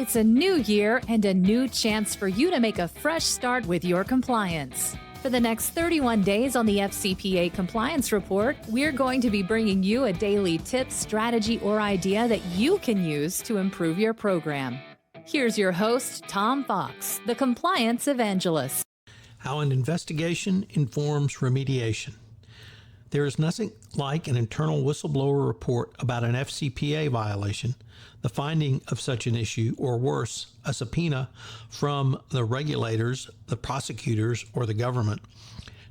It's a new year and a new chance for you to make a fresh start with your compliance. For the next 31 days on the FCPA Compliance Report, we're going to be bringing you a daily tip, strategy, or idea that you can use to improve your program. Here's your host, Tom Fox, the Compliance Evangelist. How an investigation informs remediation. There is nothing like an internal whistleblower report about an FCPA violation, the finding of such an issue, or worse, a subpoena from the regulators, the prosecutors, or the government,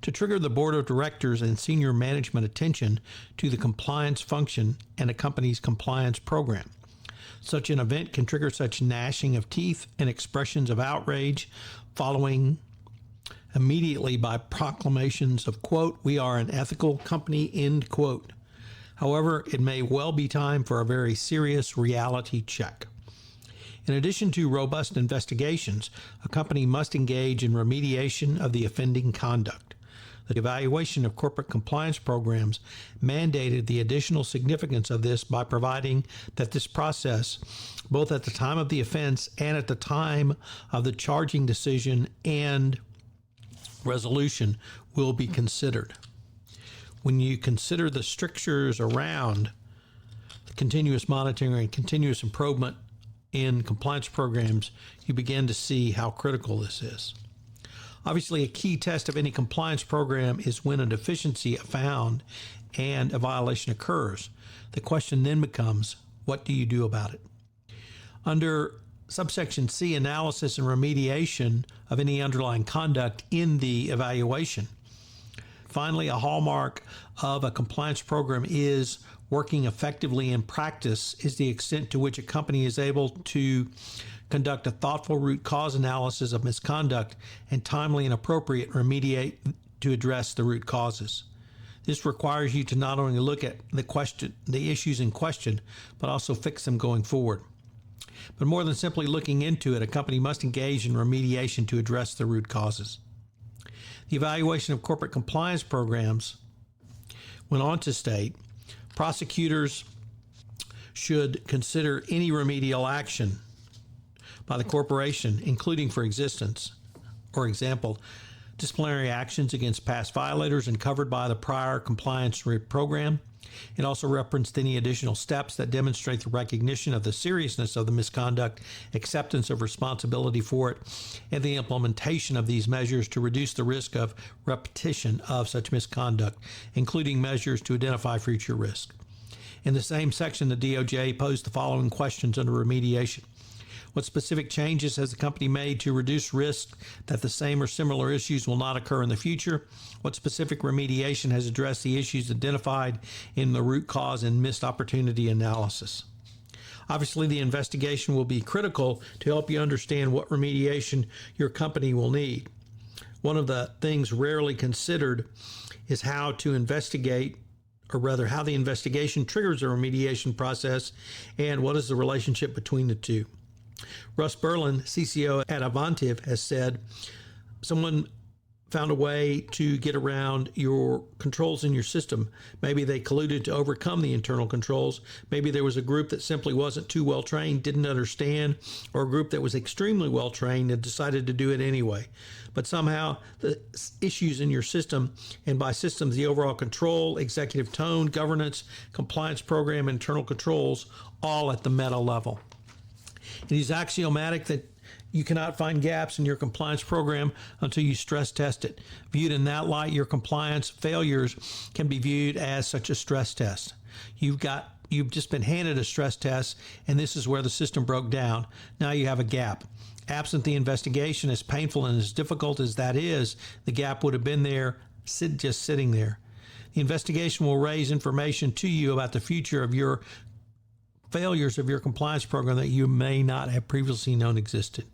to trigger the board of directors and senior management attention to the compliance function and a company's compliance program. Such an event can trigger such gnashing of teeth and expressions of outrage, following immediately by proclamations of, quote, "We are an ethical company," end quote. However, it may well be time for a very serious reality check. In addition to robust investigations, a company must engage in remediation of the offending conduct. The evaluation of corporate compliance programs mandated the additional significance of this by providing that this process, both at the time of the offense and at the time of the charging decision and resolution, will be considered. When you consider the strictures around the continuous monitoring and continuous improvement in compliance programs, you begin to see how critical this is. Obviously, a key test of any compliance program is when a deficiency is found and a violation occurs. The question then becomes, what do you do about it? Under subsection C, analysis and remediation of any underlying conduct in the evaluation. Finally, a hallmark of a compliance program is working effectively in practice is the extent to which a company is able to conduct a thoughtful root cause analysis of misconduct and timely and appropriate remediate to address the root causes. This requires you to not only look at the issues in question, but also fix them going forward. But more than simply looking into it, a company must engage in remediation to address the root causes. The evaluation of corporate compliance programs went on to state, prosecutors should consider any remedial action by the corporation, including, for example, disciplinary actions against past violators and covered by the prior compliance program. It also referenced any additional steps that demonstrate the recognition of the seriousness of the misconduct, acceptance of responsibility for it, and the implementation of these measures to reduce the risk of repetition of such misconduct, including measures to identify future risk. In the same section, the DOJ posed the following questions under remediation. What specific changes has the company made to reduce risk that the same or similar issues will not occur in the future? What specific remediation has addressed the issues identified in the root cause and missed opportunity analysis? Obviously, the investigation will be critical to help you understand what remediation your company will need. One of the things rarely considered is how to investigate, or rather how the investigation triggers a remediation process and what is the relationship between the two. Russ Berlin, CCO at Avantiv, has said, someone found a way to get around your controls in your system. Maybe they colluded to overcome the internal controls. Maybe there was a group that simply wasn't too well trained, didn't understand, or a group that was extremely well trained and decided to do it anyway. But somehow the issues in your system, and by systems, the overall control, executive tone, governance, compliance program, internal controls, all at the meta level. It is axiomatic that you cannot find gaps in your compliance program until you stress test it. Viewed in that light, your compliance failures can be viewed as such a stress test. You've just been handed a stress test, and this is where the system broke down. Now you have a gap. Absent the investigation, as painful and as difficult as that is, the gap would have been there, just sitting there. The investigation will raise information to you about the future of your failures of your compliance program that you may not have previously known existed.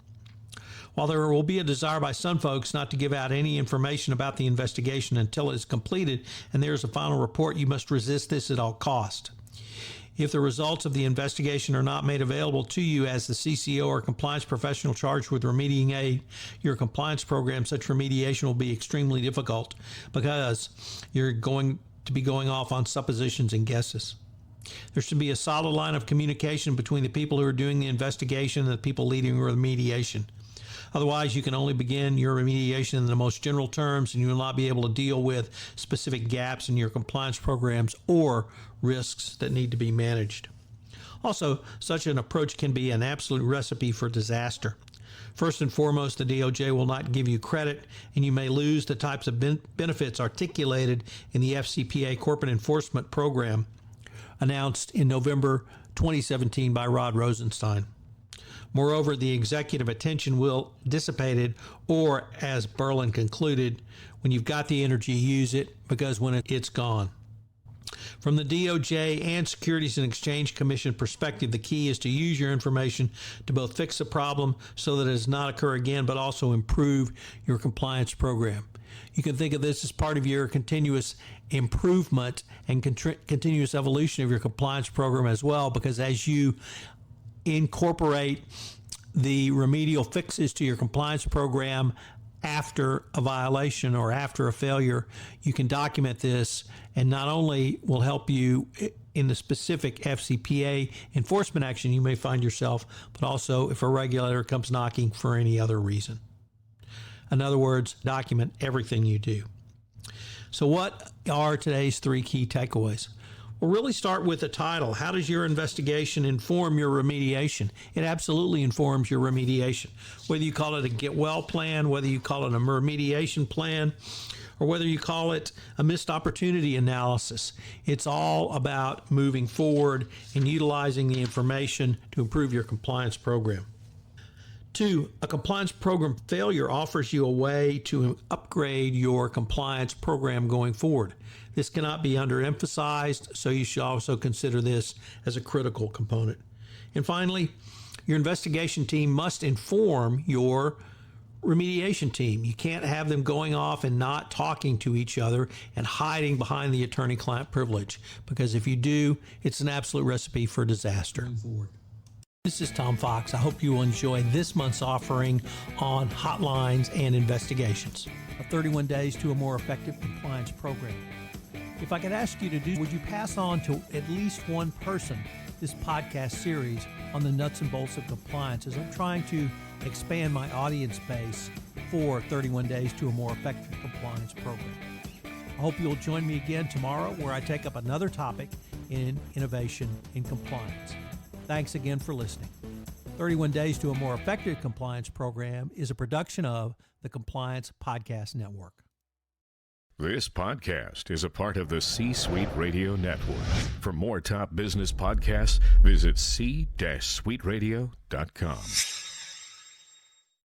While there will be a desire by some folks not to give out any information about the investigation until it is completed and there is a final report, you must resist this at all cost. If the results of the investigation are not made available to you as the CCO or compliance professional charged with remediating your compliance program, such remediation will be extremely difficult because you're going to be going off on suppositions and guesses. There should be a solid line of communication between the people who are doing the investigation and the people leading remediation. Otherwise, you can only begin your remediation in the most general terms, and you will not be able to deal with specific gaps in your compliance programs or risks that need to be managed. Also, such an approach can be an absolute recipe for disaster. First and foremost, the DOJ will not give you credit, and you may lose the types of benefits articulated in the FCPA Corporate Enforcement Program announced in November 2017 by Rod Rosenstein. Moreover, the executive attention will dissipate, or as Berlin concluded, when you've got the energy, use it, because when it's gone. From the DOJ and Securities and Exchange Commission perspective, the key is to use your information to both fix the problem so that it does not occur again, but also improve your compliance program. You can think of this as part of your continuous improvement and continuous evolution of your compliance program as well, because as you incorporate the remedial fixes to your compliance program after a violation or after a failure, you can document this, and not only will help you in the specific FCPA enforcement action you may find yourself, but also if a regulator comes knocking for any other reason. In other words, document everything you do. So what are today's 3 key takeaways? We'll really start with the title. How does your investigation inform your remediation? It absolutely informs your remediation. Whether you call it a get well plan, whether you call it a remediation plan, or whether you call it a missed opportunity analysis, it's all about moving forward and utilizing the information to improve your compliance program. 2, a compliance program failure offers you a way to upgrade your compliance program going forward. This cannot be underemphasized, so you should also consider this as a critical component. And finally, your investigation team must inform your remediation team. You can't have them going off and not talking to each other and hiding behind the attorney-client privilege, because if you do, it's an absolute recipe for disaster. This is Tom Fox. I hope you will enjoy this month's offering on hotlines and investigations. 31 days to a more effective compliance program. If I could ask you to do, would you pass on to at least one person this podcast series on the nuts and bolts of compliance, as I'm trying to expand my audience base for 31 days to a more effective compliance program. I hope you'll join me again tomorrow, where I take up another topic in innovation in compliance. Thanks again for listening. 31 Days to a More Effective Compliance Program is a production of the Compliance Podcast Network. This podcast is a part of the C-Suite Radio Network. For more top business podcasts, visit c-suiteradio.com.